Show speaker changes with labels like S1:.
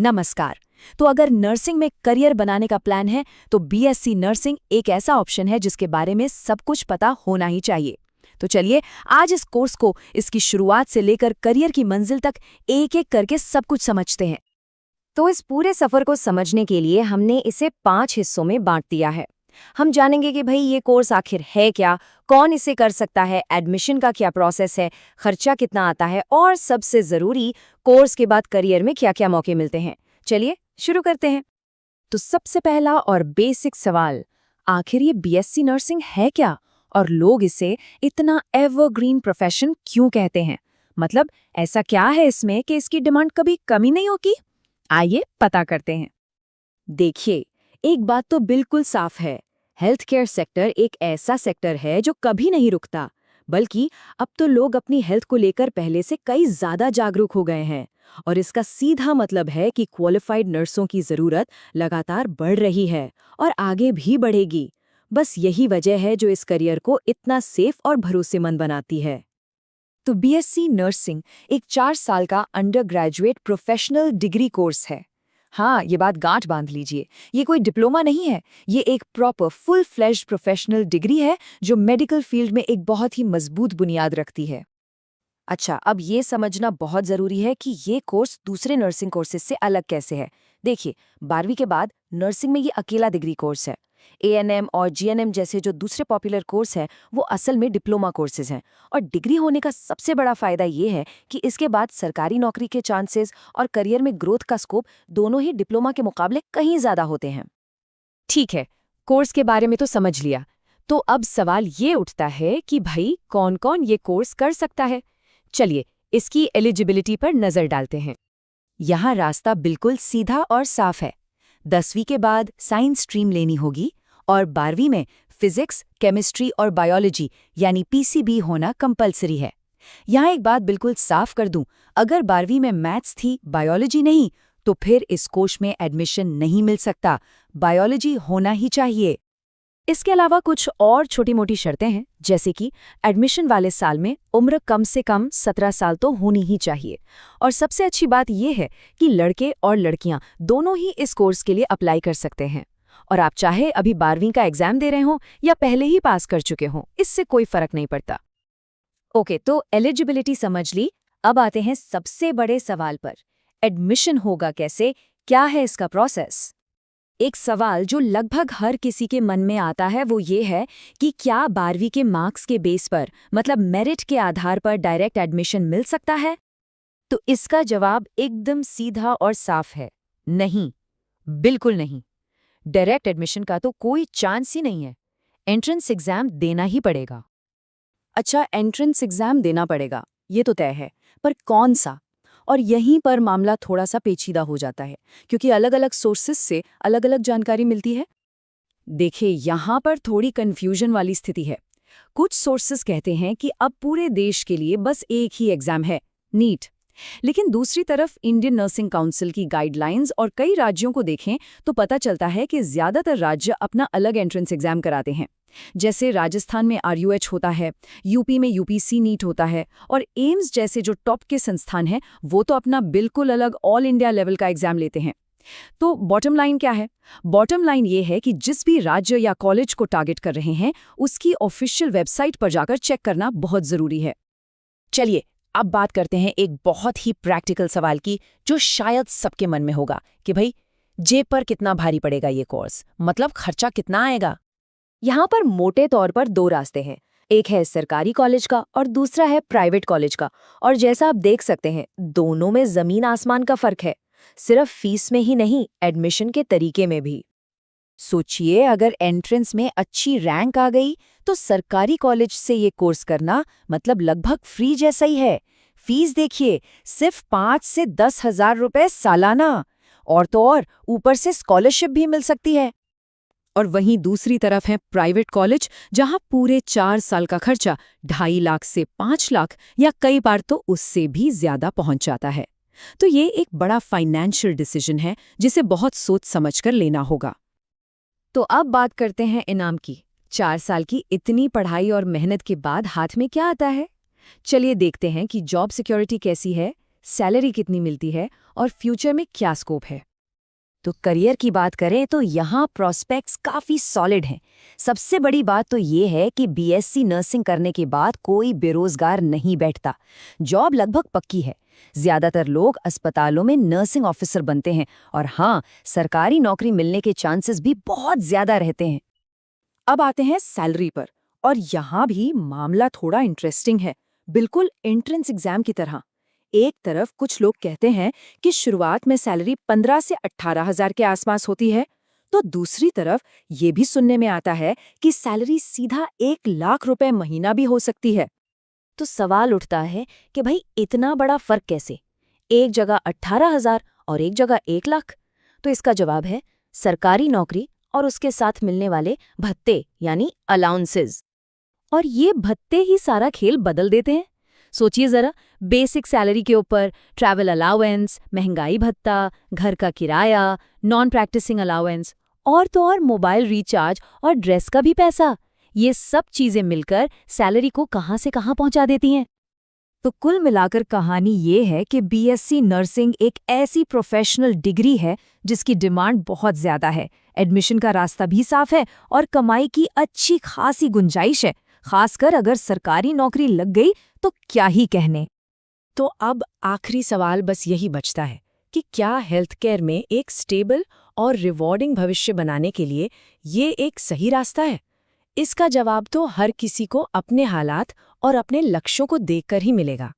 S1: नमस्कार। तो अगर नर्सिंग में करियर बनाने का प्लान है तो बीएससी नर्सिंग एक ऐसा ऑप्शन है जिसके बारे में सब कुछ पता होना ही चाहिए। तो चलिए आज इस कोर्स को इसकी शुरुआत से लेकर करियर की मंजिल तक एक एक करके सब कुछ समझते हैं।
S2: तो इस पूरे सफर को समझने के लिए हमने इसे 5 हिस्सों में बांट दिया है। हम जानेंगे कि भाई ये कोर्स आखिर है क्या, कौन इसे कर सकता है, एडमिशन का क्या प्रोसेस है, खर्चा कितना आता है और सबसे ज़रूरी कोर्स के बाद करियर में क्या क्या मौके मिलते हैं। चलिए शुरू करते हैं। तो सबसे पहला और बेसिक सवाल, आखिर ये बीएससी नर्सिंग है क्या और लोग इसे इतना एवरग्रीन प्रोफेशन क्यों कहते हैं? मतलब ऐसा क्या है इसमें कि इसकी डिमांड कभी कमी नहीं होगी? आइए पता करते हैं। देखिए, एक बात तो बिल्कुल साफ है, हेल्थ केयर सेक्टर एक ऐसा सेक्टर है जो कभी नहीं रुकता, बल्कि अब तो लोग अपनी हेल्थ को लेकर पहले से कई ज्यादा जागरूक हो गए हैं और इसका सीधा मतलब है कि क्वालिफाइड नर्सों की जरूरत लगातार बढ़ रही है और आगे भी बढ़ेगी। बस यही वजह है जो इस करियर को इतना सेफ और भरोसेमंद बनाती है। तो बीएससी नर्सिंग एक 4 साल का under graduate professional degree course है। हाँ, ये बात गांठ बांध लीजिए, ये कोई डिप्लोमा नहीं है, ये एक proper full fleshed professional degree है जो मेडिकल फील्ड में एक बहुत ही मजबूत बुनियाद रखती है। अच्छा, अब ये समझना बहुत ज़रूरी है कि ये कोर्स दूसरे नर्सिंग कोर्सेज से अलग कैसे है। देखिए, 12वीं के बाद नर्सिंग में ये अकेला डिग्री कोर्स है। एएनएम और जीएनएम जैसे जो दूसरे पॉपुलर कोर्स हैं, वो असल में डिप्लोमा कोर्सेज हैं। और डिग्री होने का सबसे बड़ा फ़ायदा ये है कि इसके बाद सरकारी नौकरी के चांसेस और करियर में ग्रोथ का स्कोप दोनों ही डिप्लोमा के मुकाबले कहीं ज़्यादा होते हैं। ठीक है, कोर्स के बारे में तो समझ लिया। तो अब सवाल ये उठता है कि भाई कौन कौन ये कोर्स कर सकता है। चलिए इसकी एलिजिबिलिटी पर नजर डालते हैं। यहाँ रास्ता बिल्कुल सीधा और साफ है। 10वीं के बाद साइंस स्ट्रीम लेनी होगी और 12वीं में फिजिक्स, केमिस्ट्री और बायोलॉजी यानी पीसीबी होना कंपलसरी है। यहाँ एक बात बिल्कुल साफ कर दूं, अगर 12वीं में मैथ्स थी, बायोलॉजी नहीं, तो फिर इस कोर्स में एडमिशन नहीं मिल सकता। बायोलॉजी होना ही चाहिए। इसके अलावा कुछ और छोटी-मोटी शर्तें हैं, जैसे कि एडमिशन वाले साल में उम्र कम से कम 17 साल तो होनी ही चाहिए। और सबसे अच्छी बात यह है कि लड़के और लड़कियां दोनों ही इस कोर्स के लिए अप्लाई कर सकते हैं। और आप चाहे अभी 12वीं का एग्जाम दे रहे हों या पहले ही पास कर चुके हों, इससे कोई फर्क नहीं पड़ता। ओके, तो एलिजिबिलिटी समझ ली। अब आते हैं सबसे बड़े सवाल पर, एडमिशन होगा कैसे, क्या है इसका प्रोसेस? एक सवाल जो लगभग हर किसी के मन में आता है वो ये है कि क्या 12वीं के मार्क्स के बेस पर, मतलब मेरिट के आधार पर डायरेक्ट एडमिशन मिल सकता है? तो इसका जवाब एकदम सीधा और साफ है, नहीं, बिल्कुल नहीं। डायरेक्ट एडमिशन का तो कोई चांस ही नहीं है। एंट्रेंस एग्जाम देना ही पड़ेगा। अच्छा, एंट्रेंस एग्जाम देना पड़ेगा, ये तो तय है, पर कौन सा? और यहीं पर मामला थोड़ा सा पेचीदा हो जाता है, क्योंकि अलग-अलग सोर्सेस से अलग-अलग जानकारी मिलती है। देखिए, यहाँ पर थोड़ी कंफ्यूजन वाली स्थिति है। कुछ सोर्सेस कहते हैं कि अब पूरे देश के लिए बस एक ही एग्जाम है, नीट। लेकिन दूसरी तरफ इंडियन नर्सिंग काउंसिल की गाइडलाइंस और कई राज्यों को देखें तो पता चलता है कि ज्यादातर राज्य अपना अलग एंट्रेंस एग्जाम कराते हैं। जैसे राजस्थान में आरयूएच होता है, यूपी में यूपीसी नीट होता है और एम्स जैसे जो टॉप के संस्थान हैं वो तो अपना बिल्कुल अलग ऑल इंडिया लेवल का एग्जाम लेते हैं। तो बॉटम लाइन क्या है? बॉटम लाइन ये है कि जिस भी राज्य या कॉलेज को टारगेट कर रहे हैं उसकी ऑफिशियल वेबसाइट पर जाकर चेक करना बहुत जरूरी है। चलिए अब बात करते हैं एक बहुत ही प्रैक्टिकल सवाल की, जो शायद सबके मन में होगा कि भाई जेब पर कितना भारी पड़ेगा ये कोर्स, मतलब खर्चा कितना आएगा? यहाँ पर मोटे तौर पर 2 रास्ते हैं, एक है सरकारी कॉलेज का और दूसरा है प्राइवेट कॉलेज का। और जैसा आप देख सकते हैं दोनों में जमीन आसमान का फर्क है, सिर्फ फीस में ही नहीं, एडमिशन के तरीके में भी। सोचिए, अगर एंट्रेंस में अच्छी रैंक आ गई तो सरकारी कॉलेज से ये कोर्स करना मतलब लगभग फ्री जैसा ही है। फीस देखिए, सिर्फ 5 से 10 हजार रुपए सालाना, और तो और ऊपर से स्कॉलरशिप भी मिल सकती है। और वहीं दूसरी तरफ है प्राइवेट कॉलेज, जहां पूरे 4 साल का खर्चा 2.5 लाख से 5 लाख या कई बार तो उससे भी ज्यादा पहुंच जाता है। तो ये एक बड़ा फाइनेंशियल डिसीजन है जिसे बहुत सोच समझकर लेना होगा। तो अब बात करते हैं इनाम की। 4 साल की इतनी पढ़ाई और मेहनत के बाद हाथ में क्या आता है? चलिए देखते हैं कि जॉब सिक्योरिटी कैसी है,
S1: सैलरी कितनी मिलती है और फ्यूचर में क्या स्कोप है। तो करियर की बात करें तो यहाँ प्रोस्पेक्ट्स काफ़ी सॉलिड हैं। सबसे बड़ी बात तो ये है कि बीएससी नर्सिंग करने के बाद कोई बेरोजगार नहीं बैठता। जॉब लगभग पक्की है। ज़्यादातर लोग अस्पतालों में नर्सिंग ऑफिसर बनते हैं और हाँ, सरकारी नौकरी मिलने के चांसेस भी बहुत ज़्यादा रहते हैं।
S3: अब आते हैं सैलरी पर, और यहाँ भी मामला थोड़ा इंटरेस्टिंग है, बिल्कुल एंट्रेंस एग्जाम की तरह। एक तरफ कुछ लोग कहते हैं कि शुरुआत में सैलरी 15 से 18,000 के आसपास होती है, तो दूसरी तरफ ये भी सुनने में आता है कि सैलरी सीधा 1 लाख रुपए महीना भी हो सकती है।
S1: तो सवाल उठता है कि भाई इतना बड़ा फर्क कैसे, एक जगह 18,000 और एक जगह 1 लाख। तो इसका जवाब है सरकारी नौकरी और उसके साथ मिलने वाले भत्ते यानी अलाउंसेस। और ये भत्ते ही सारा खेल बदल देते हैं। सोचिए जरा, बेसिक सैलरी के ऊपर ट्रैवल अलाउंस, महंगाई भत्ता, घर का किराया, नॉन प्रैक्टिसिंग अलाउंस और तो और मोबाइल रिचार्ज और ड्रेस का भी पैसा, ये सब चीजें मिलकर सैलरी को कहां से कहां पहुंचा देती हैं।
S2: तो कुल मिलाकर कहानी ये है कि बीएससी नर्सिंग एक ऐसी प्रोफेशनल डिग्री है जिसकी डिमांड बहुत ज़्यादा है, एडमिशन का रास्ता भी साफ है और कमाई की अच्छी खासी गुंजाइश है। खासकर अगर सरकारी नौकरी लग गई तो क्या ही कहने।
S3: तो अब आखिरी सवाल बस यही बचता है कि क्या हेल्थ केयर में एक स्टेबल और रिवॉर्डिंग भविष्य बनाने के लिए ये एक सही रास्ता है? इसका जवाब तो हर किसी को अपने हालात और अपने लक्ष्यों को देखकर ही मिलेगा।